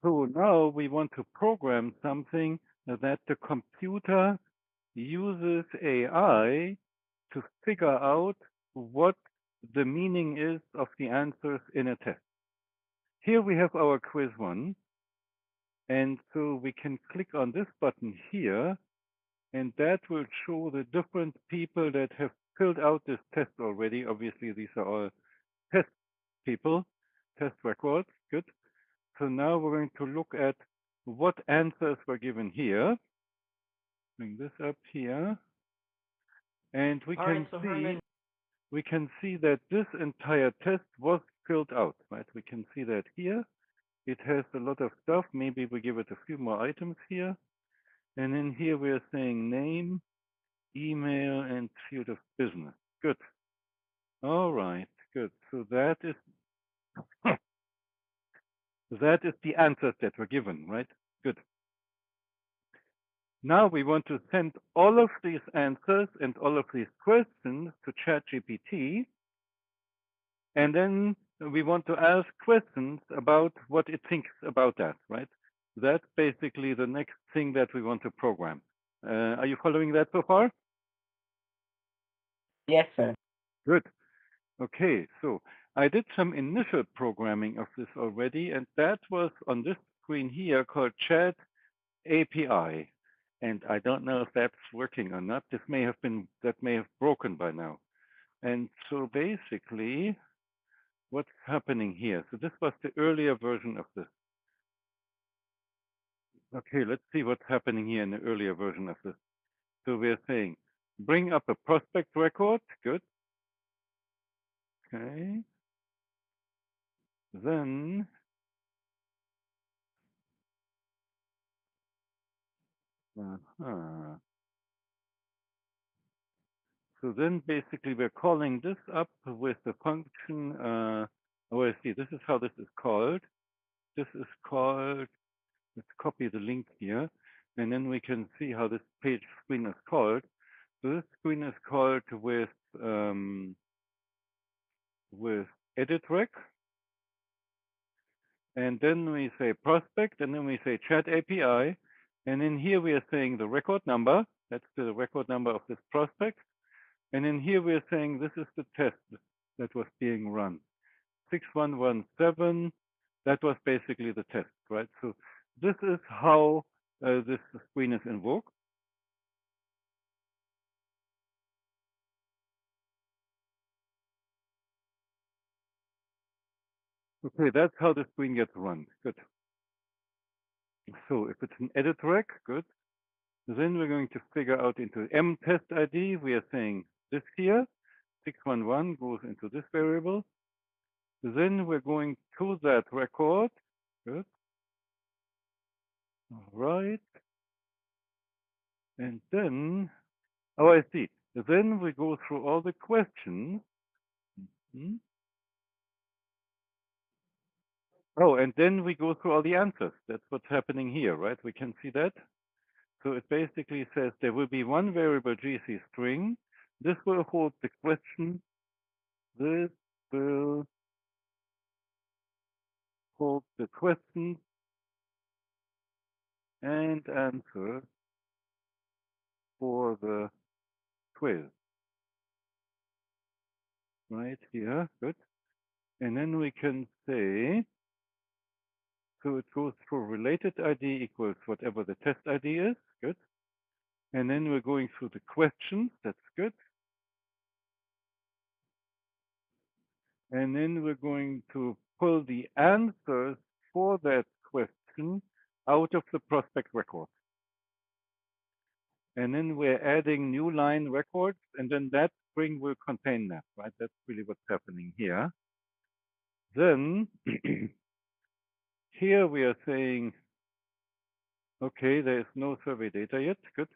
So now we want to program something that the computer uses AI to figure out what the meaning is of the answers in a test. Here we have our quiz one, and so we can click on this button here, and that will show the different people that have filled out this test already. Obviously, these are all test people, test records. Good. So now we're going to look at what answers were given here. Bring this up here, and All right, so Herman, we can see that this entire test was filled out, right? We can see that here. It has a lot of stuff. Maybe we give it a few more items here. And in here we are saying name, email, and field of business. Good. All right, good. So that is that is the answers that were given, right? Good. Now we want to send all of these answers and all of these questions to ChatGPT, and then we want to ask questions about what it thinks about that, right? That's basically the next thing that we want to program. Are you following that so far? yes, sir. Good. Okay, so I did some initial programming of this already, and that was on this screen here called Chat API. And I don't know if that's working or not. This may have been, that may have broken by now. And so basically, what's happening here? So this was the earlier version of this. Okay, let's see what's happening here in the earlier version of this. So we're saying, bring up a prospect record. Good. Okay. Then, uh so then basically we're calling this up with the function, oh, I see, this is how this is called. This is called, let's copy the link here, and then we can see how this page screen is called. So this screen is called with edit rec, and then we say prospect, and then we say chat API, and in here we are saying the record number, that's the record number of this prospect, and in here we are saying this is the test that was being run. 6117, that was basically the test, right? So this is how this screen is invoked. Okay, that's how the screen gets run. Good. So if it's an edit rec, good. Then we're going to figure out into M test ID. We are saying this here, 611 goes into this variable. Then we're going to that record. Good. All right. And then, oh, I see. Then we go through all the questions. Hmm? Oh, and then we go through all the answers. That's what's happening here, right? We can see that. So it basically says there will be one variable GC string. This will hold the question. This will hold the question and answer for the quiz. Right here, good. And then we can say, so it goes through related ID equals whatever the test ID is, good. And then we're going through the questions, that's good. And then we're going to pull the answers for that question out of the prospect record. And then we're adding new line records, and then that string will contain that, right? That's really what's happening here. Then here we are saying, okay, there is no survey data yet. Good.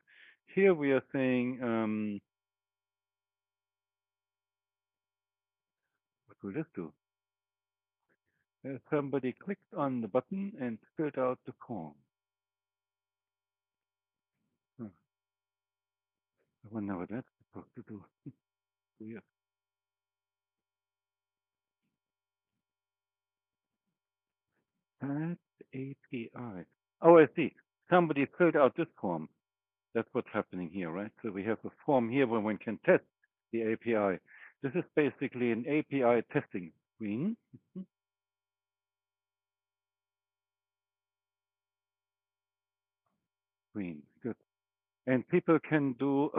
Here we are saying, what will this do? Somebody clicked on the button and filled out the form. I wonder what that's supposed to do. Weird. API. Oh, I see. Somebody filled out this form. That's what's happening here, right? So we have a form here where one can test the API. This is basically an API testing screen. Screen, good. And people can do,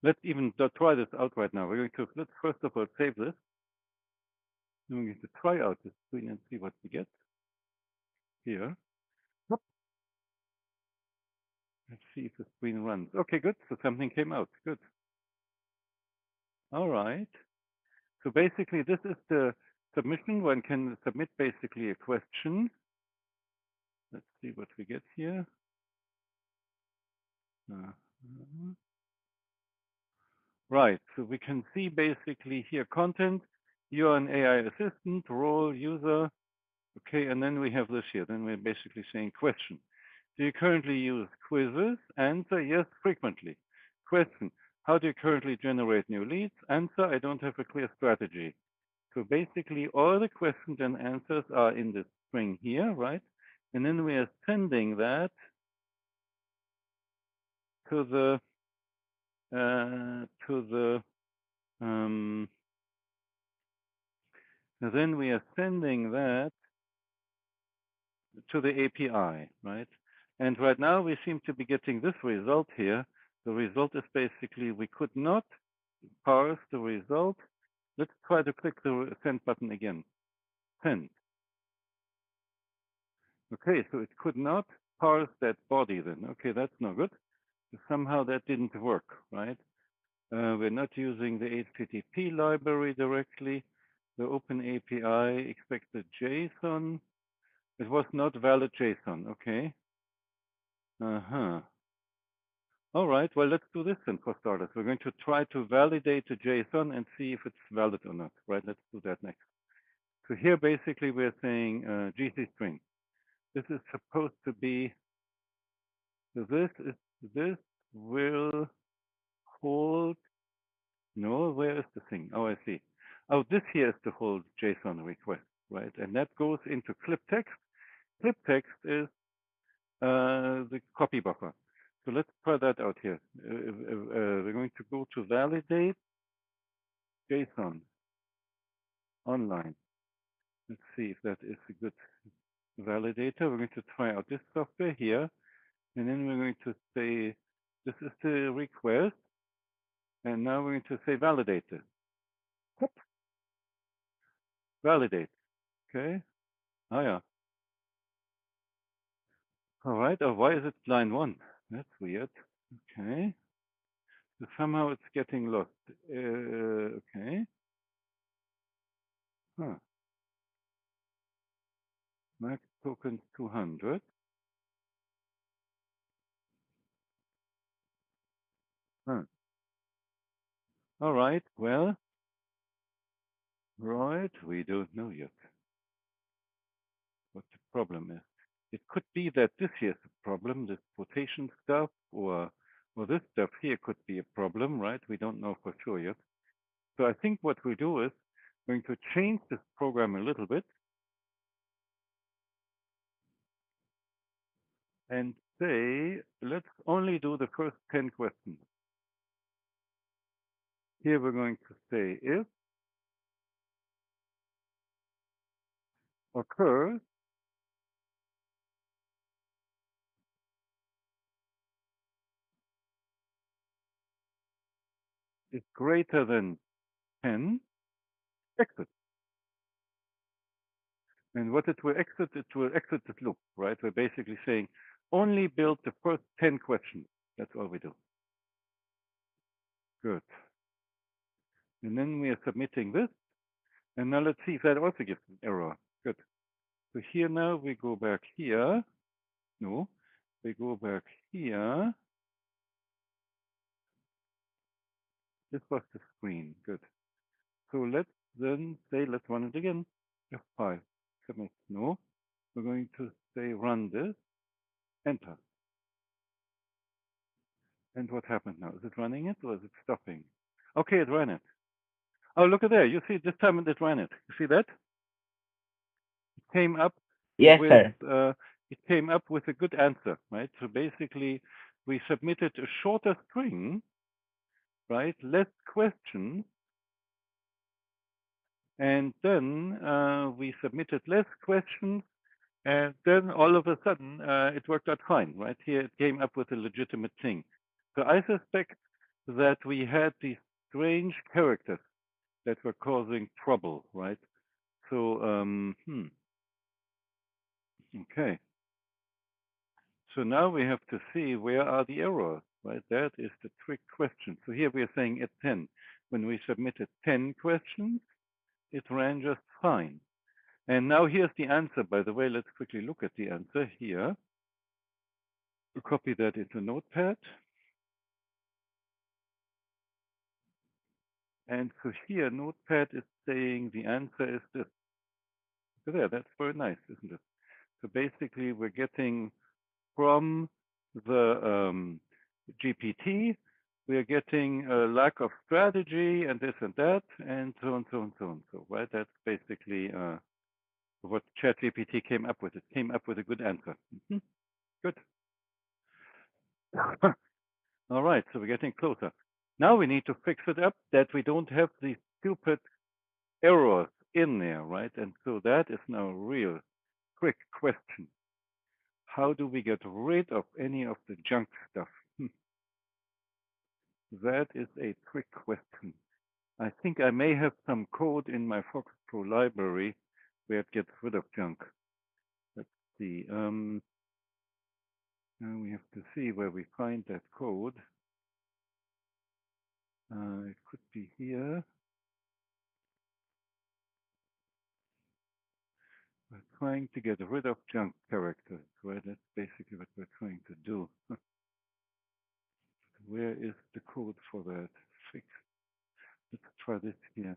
let's even try this out right now. We're going to, let's first of all save this. Then we're going to try out this screen and see what we get here. Let's see if the screen runs. Okay, good. So something came out. Good. All right. So basically, this is the submission. One can submit basically a question. Let's see what we get here. Right. So we can see basically here content. You're an AI assistant, role, user. Okay, and then we have this here. Then we're basically saying question. Do you currently use quizzes? Answer, yes, frequently. Question, how do you currently generate new leads? Answer, I don't have a clear strategy. So basically, all the questions and answers are in this string here, right? And then we are sending that to the then we are sending that to the API, right? And right now we seem to be getting this result here. The result is basically we could not parse the result. Let's try to click the send button again. Send. Okay, so it could not parse that body then. Okay, that's no good. Somehow that didn't work, right? We're not using the HTTP library directly. The Open API expected JSON. It was not valid JSON. Okay. All right. Well, let's do this then for starters. We're going to try to validate the JSON and see if it's valid or not. Right. Let's do that next. So here, basically, we're saying GC string. This is supposed to be. So this will hold. No, where is the thing? Oh, I see. Oh, this here is the whole JSON request, right? And that goes into clip text. Clip text is the copy buffer. So let's try that out here. We're going to go to validate JSON online. Let's see if that is a good validator. We're going to try out this software here. And then we're going to say, this is the request. And now we're going to say validator. Validate. Okay. Oh, yeah. All right. Oh, why is it line 1? That's weird. Okay. So somehow it's getting lost. Okay. Huh. Max tokens 200. Huh. All right. Well, right. We don't know yet what the problem is. It could be that this here is a problem, this quotation stuff, or this stuff here could be a problem, right? We don't know for sure yet. So I think what we'll do is going to change this program a little bit and say, let's only do the first 10 questions. Here we're going to say if occurs is greater than 10, exit. And what it will exit this loop, right? We're basically saying only build the first 10 questions. That's all we do. Good. And then we are submitting this. And now let's see if that also gives an error. Good. So here now we go back here. No, we go back here. This was the screen. Good. So let's then say, let's run it again. F5. Submit. No. We're going to say run this. Enter. And what happened now? Is it running it or is it stopping? Okay, it ran it. Oh, look at there. You see, this time it ran it. You see that? It came up Yes, with sir. it came up with a good answer, right? So basically, we submitted a shorter string, right? Less questions, and then we submitted less questions, and then all of a sudden it worked out fine, right? Here it came up with a legitimate thing. So I suspect that we had these strange characters that were causing trouble, right? So, okay. So now we have to see where are the errors, right? That is the trick question. So here we are saying at 10. When we submitted 10 questions, it ran just fine. And now here's the answer, by the way. Let's quickly look at the answer here. We'll copy that into Notepad. And so here, Notepad is saying the answer is this. So there, that's very nice, isn't it? So basically, we're getting from the GPT, we are getting a lack of strategy and this and that, and so on, so on, so on. So, right, that's basically what ChatGPT came up with. It came up with a good answer. Good. All right, so we're getting closer. Now we need to fix it up that we don't have these stupid errors in there, right? And so that is now a real quick question. How do we get rid of any of the junk stuff? That is a trick question. I think I may have some code in my Fox Pro library where it gets rid of junk. Let's see. Now we have to see where we find that code. It could be here. We're trying to get rid of junk characters, right? That's basically what we're trying to do. Where is the code for that? Fix. Let's try this here.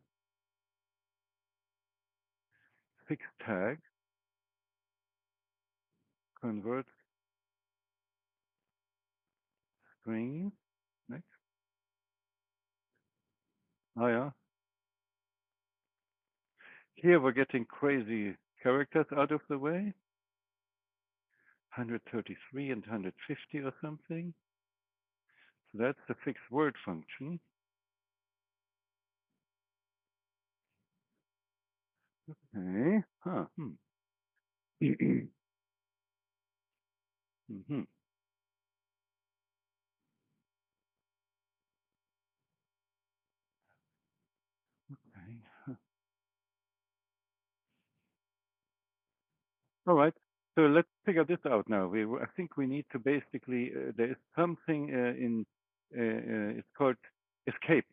Fix tag, convert string. Next. Oh yeah. Here we're getting crazy characters out of the way. 133 and 150 or something. So that's the fixed word function. Okay. Huh. mm-hmm. Okay. All right. So let's figure this out now. I think we need to basically, there is something it's called escape.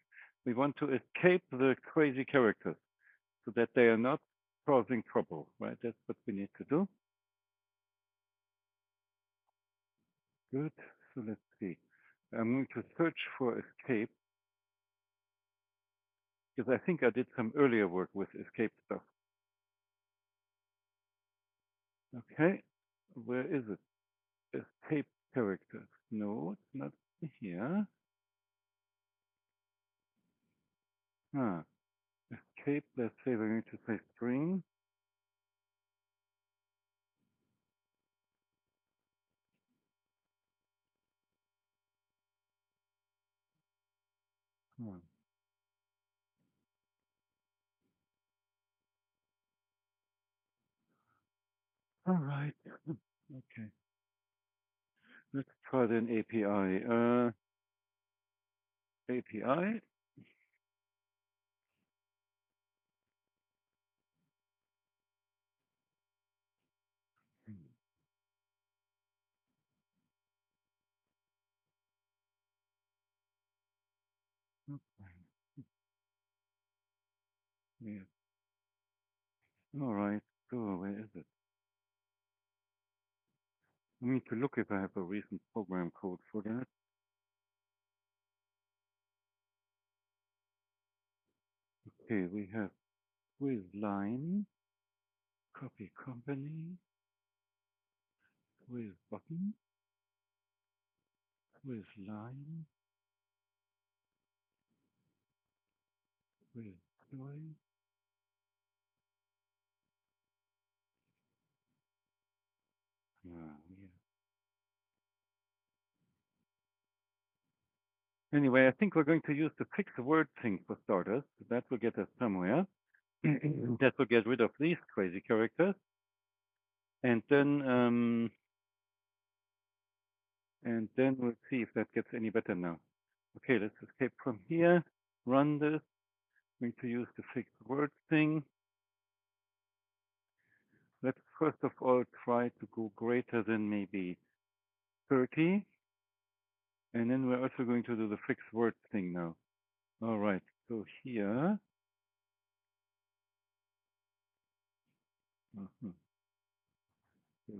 We want to escape the crazy characters so that they are not causing trouble, right? That's what we need to do. Good. So let's see. I'm going to search for escape because I think I did some earlier work with escape stuff. Okay. Where is it? Escape characters. No, it's not here. Ah, escape. Let's say we're going to say string. Hmm. All right. Okay. Let's try then API. API. Yeah. All right. So where is it? I need to look if I have a recent program code for that. Okay, we have quiz line, copy company, quiz button, quiz line, quiz story. Anyway, I think we're going to use the fixed word thing for starters. That will get us somewhere. That will get rid of these crazy characters. And then we'll see if that gets any better now. Okay, let's escape from here. Run this. I'm going to use the fixed word thing. Let's first of all try to go greater than maybe 30. And then we're also going to do the fixed word thing now. All right, so here. So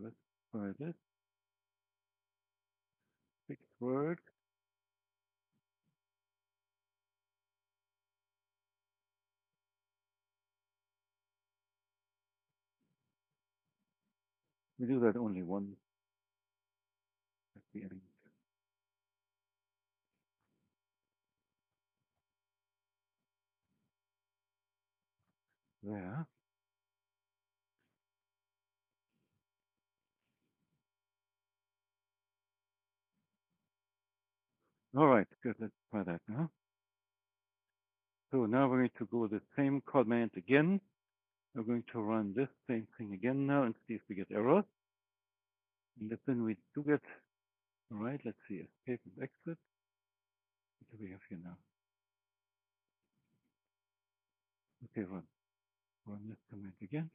let's try this. Fixed word. We do that only once at the end. There. All right, good. Let's try that now. So now we're going to go the same command again. We're going to run this same thing again now and see if we get errors. And then we do get, all right, let's see, escape and exit. What do we have here now? Okay, run. Run this command again.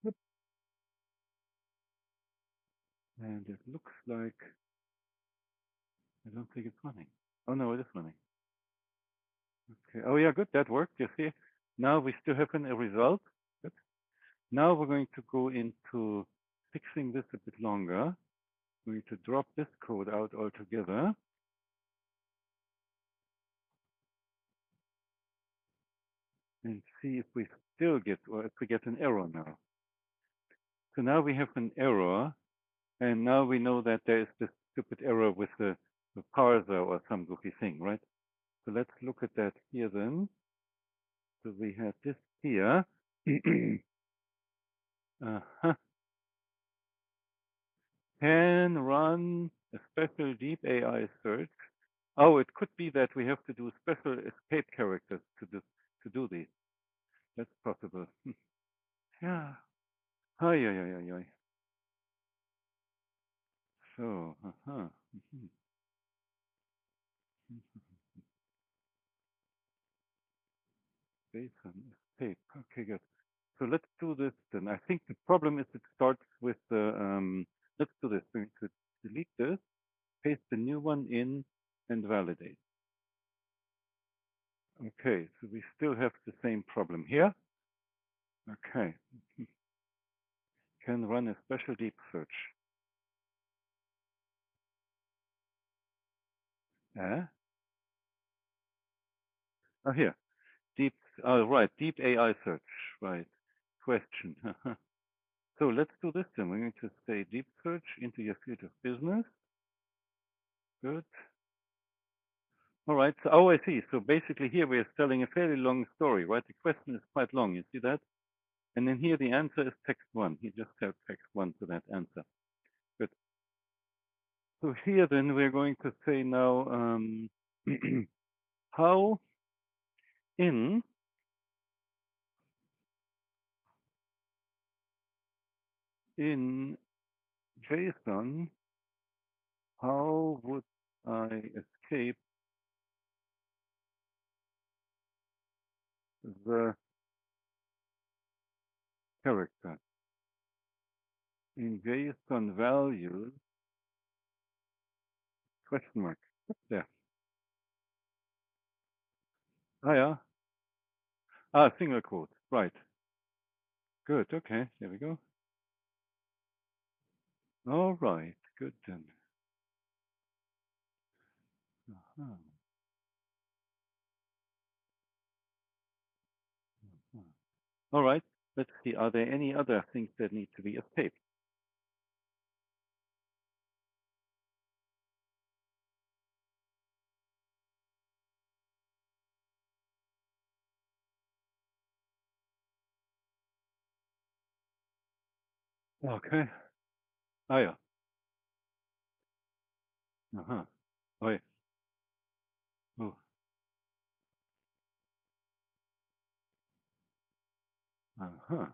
Yep. And it looks like, I don't think it's running. Oh no, it is running. Okay, oh yeah, good, that worked, you see. Now we still have a result. Good. Now we're going to go into fixing this a bit longer. We're going to drop this code out altogether. And see if we still get, or if we get an error now. So now we have an error, and now we know that there is this stupid error with the parser or some goofy thing, right? So let's look at that here then. So we have this here. uh-huh. Can run a special deep AI search. Oh, it could be that we have to do special escape characters to do these. That's possible. Yeah. Hi, yeah, yeah, yeah, yeah. So, uh-huh. Jason escape. Okay, good. So let's do this then. I think the problem is it starts with the, let's do this. We're going to delete this, paste the new one in, and validate. Okay, so we still have the same problem here. Okay. Can run a special deep search. Oh, here. Deep, oh, right, deep AI search. Right. Question. So let's do this then. We're going to say deep search into your field of business. Good. All right. So, oh, I see. So basically here we are telling a fairly long story, right? The question is quite long. You see that? And then here the answer is text one. He just said text one to that answer. Good. So here then we're going to say now, how in JSON, how would I escape the character? In JSON values, question mark. There. Ah, yeah. Ah, single quote. Right. Good. Okay. There we go. All right. Good then. Uh-huh. All right. Let's see. Are there any other things that need to be escaped? Okay. Ah, yeah. Uh-huh. Oh, yeah. Uh-huh.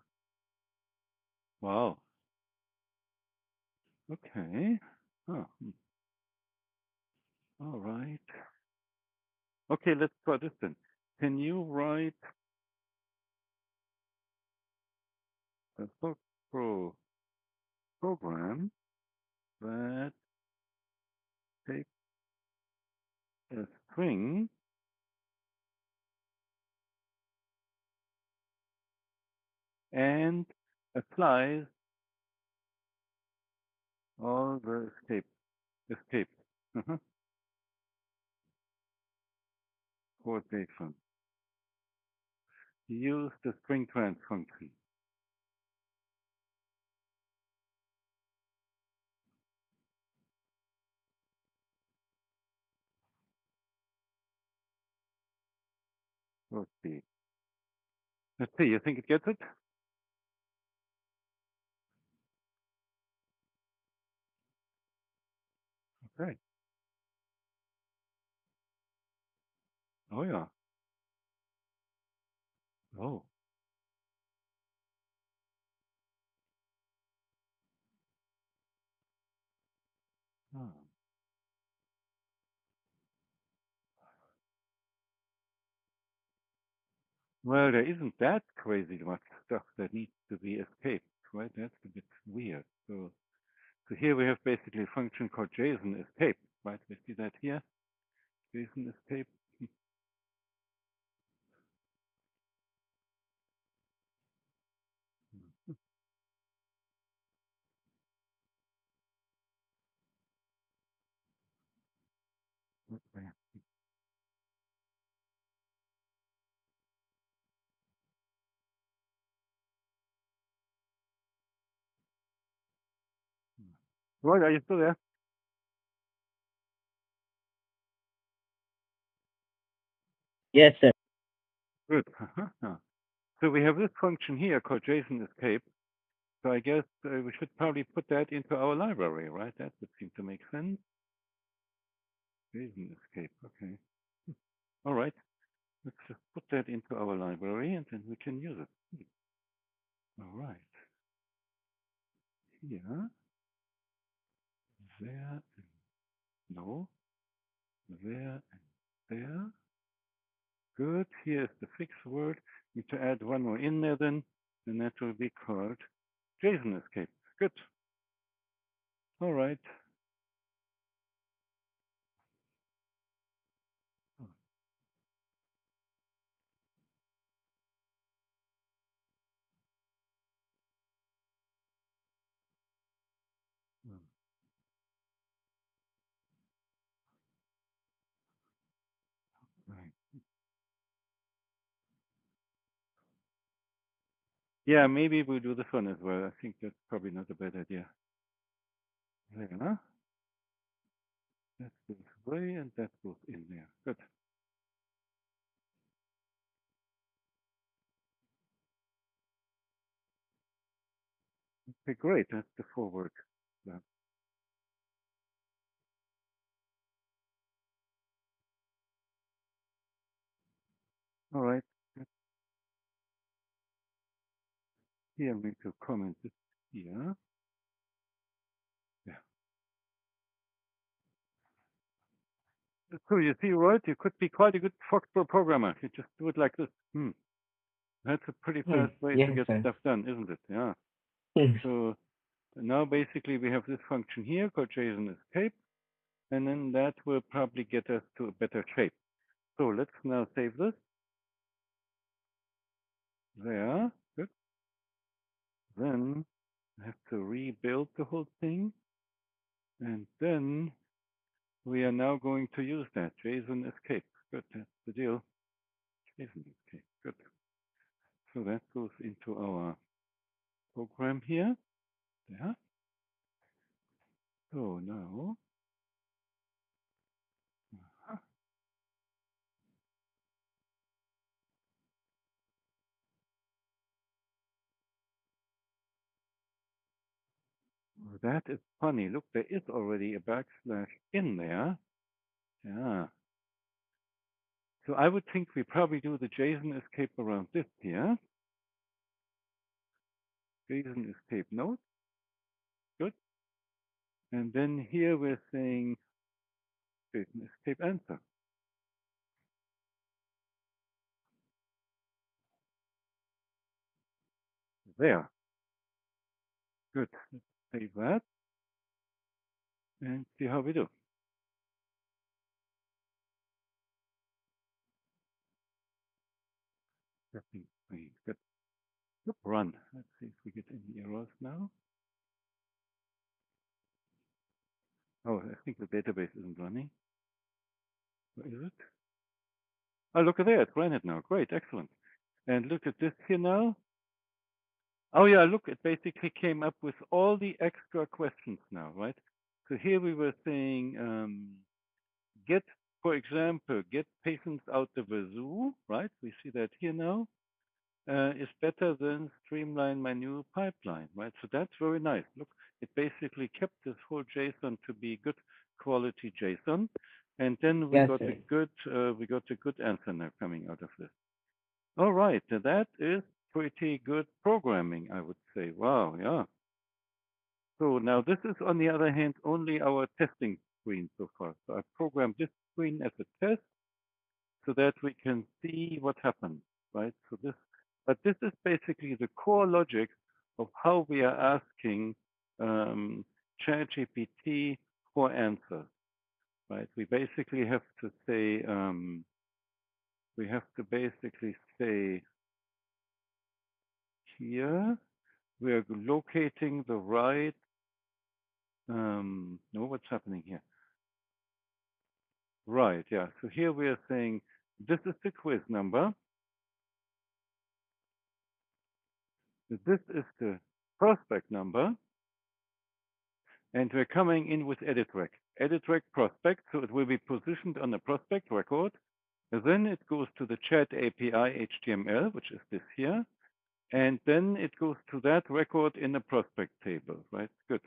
Wow. Okay. Oh, all right. Okay, let's try this then. Can you write a program that takes a string and applies all the escapes uh-huh, for JSON? Use the string trans function. Let's see. Let's see. You think it gets it? Okay. Oh yeah. Oh. Oh. Well, there isn't that crazy much stuff that needs to be escaped, right? That's a bit weird. So here we have basically a function called JSON escape, right? We see that here. JSON escape. Right, are you still there? Yes, sir. Good. So we have this function here called JSON escape. So I guess we should probably put that into our library, right? That would seem to make sense. JSON escape. Okay. All right. Let's just put that into our library and then we can use it. All right. Here, there, no, there, and there. Good. Here's the fixed word. Need to add one more in there then, and that will be called JSON escape. Good. All right. Right. Yeah, maybe we'll do this one as well. I think that's probably not a bad idea. There, huh? That goes away and that goes in there. Good. Okay, great. That's the forward. Yeah. All right. Here, we need to comment this here. Yeah. So you see, right? You could be quite a good Foxborough programmer. You just do it like this. That's a pretty fast way to Yes, get sir. stuff done, isn't it? Yeah. So now basically we have this function here called JSON escape, and then that will probably get us to a better shape. So let's now save this. There. Good. Then I have to rebuild the whole thing. And then we are now going to use that JSON escape. Good. That's the deal. JSON escape. Good. So that goes into our program here. There. So now that is funny. Look, there is already a backslash in there. Yeah. So I would think we probably do the JSON escape around this here. JSON is tape node. Good. And then here we're saying JSON is tape answer. There. Good. Let's save that and see how we do. Nothing. Good. Good. Run. Let's see if we get any errors now. Oh, I think the database isn't running. Where is it? Oh, look at that. It ran it now. Great. Excellent. And look at this here now. Oh, yeah. Look, it basically came up with all the extra questions now, right? So here we were saying, get, for example, get patients out of the zoo, right? We see that here now. Is better than streamline my new pipeline, right? So that's very nice. Look, it basically kept this whole JSON to be good quality JSON, and then we Yes, got sir. we got a good answer now coming out of this. All right, that is pretty good programming, I would say. Wow, yeah. So now this is, on the other hand, only our testing screen so far. So I programmed this screen as a test so that we can see what happens, right? So this, but this is basically the core logic of how we are asking ChatGPT for answers, right? We basically have to say, we have to basically say here, we are locating the right, no, what's happening here? Right, yeah. So here we are saying, this is the quiz number. This is the prospect number. And we're coming in with edit rec prospect, so it will be positioned on the prospect record. And then it goes to the chat API HTML, which is this here. And then it goes to that record in the prospect table, right? Good.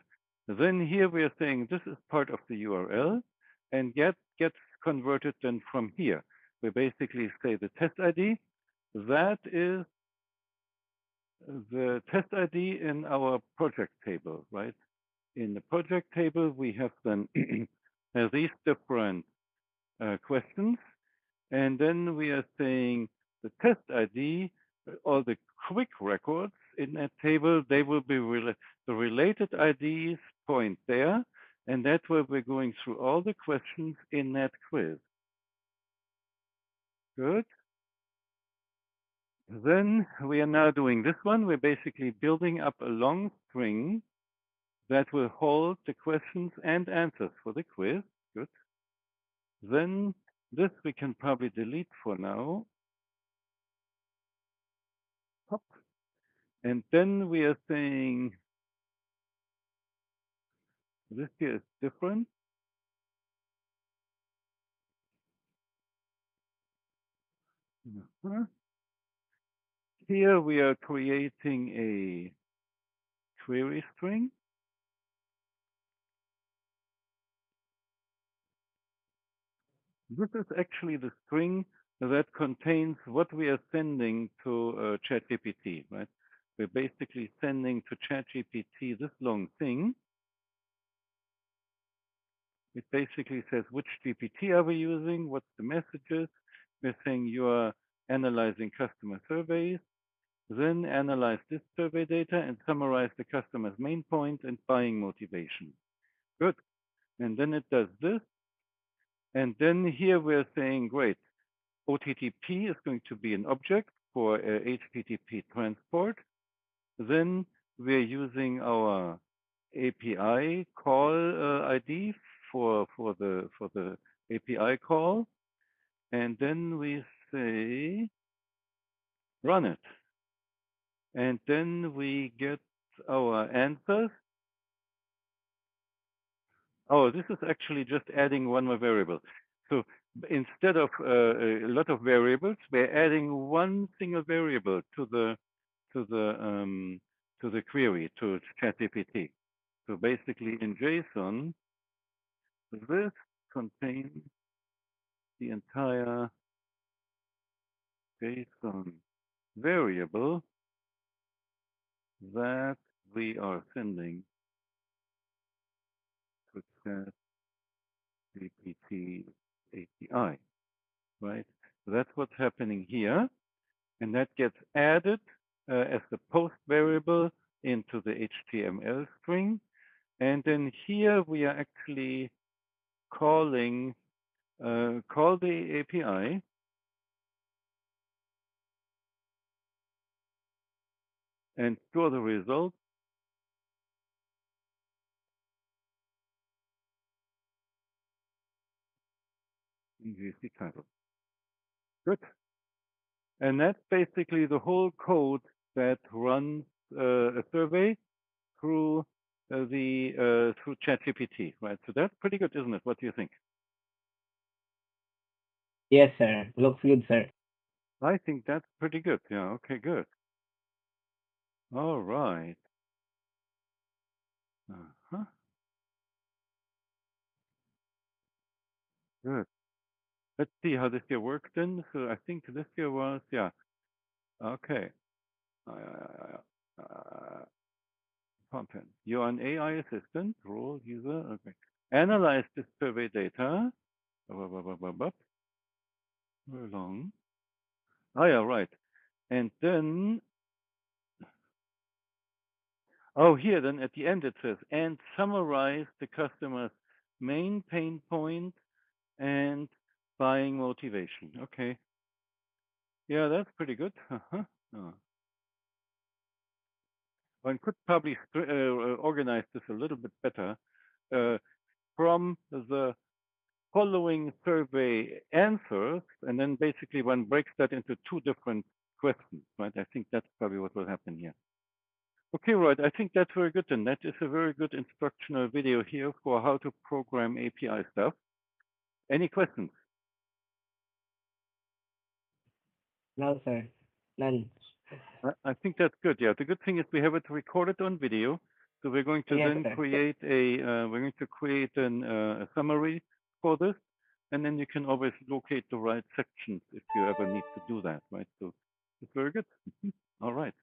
Then here we are saying this is part of the URL and gets converted then from here. We basically say the test ID, that is the test ID in our project table, right? In the project table, we have then these different questions, and then we are saying the test ID, all the quick records in that table, they will be the related IDs point there, and that's where we're going through all the questions in that quiz. Good. Then we are now doing this one. We're basically building up a long string that will hold the questions and answers for the quiz. Good. Then this we can probably delete for now. Hop. And then we are saying this here is different. Here we are creating a query string. This is actually the string that contains what we are sending to ChatGPT, right? We're basically sending to ChatGPT this long thing. It basically says which GPT are we using, what's the messages. We're saying you are analyzing customer surveys, then analyze this survey data and summarize the customer's main point and buying motivation. Good. And then it does this. And then here we're saying, great, OTTP is going to be an object for HTTP transport. Then we're using our API call ID for the API call. And then we say, run it. And then we get our answers. Oh, this is actually just adding one more variable. So instead of a lot of variables, we're adding one single variable to the query, to ChatGPT. So basically in JSON, this contains the entire JSON variable that we are sending to ChatGPT API, right? So that's what's happening here. And that gets added as the post variable into the HTML string. And then here we are actually calling, call the API. And store the result in GC title. Good. And that's basically the whole code that runs a survey through through ChatGPT, right? So that's pretty good, isn't it? What do you think? Yes, sir. Looks good, sir. I think that's pretty good. Yeah. Okay. Good. All right. Uh-huh. Good. Let's see how this year worked then. So I think this year was, yeah. Okay. Content. You're an AI assistant, role user. Okay. Analyze this survey data. Very long. Oh, yeah, right. And then, oh, here, then at the end it says, and summarize the customer's main pain point and buying motivation. Okay. Yeah, that's pretty good. Uh-huh. Oh. One could probably organize this a little bit better from the following survey answers, and then basically one breaks that into two different questions, right? I think that's probably what will happen here. Okay, right. I think that's very good. And that is a very good instructional video here for how to program API stuff. Any questions? No, sir. None. I think that's good. Yeah. The good thing is we have it recorded on video. So we're going to Yes, then sir. create a summary for this. And then you can always locate the right sections if you ever need to do that, right? So it's very good. All right.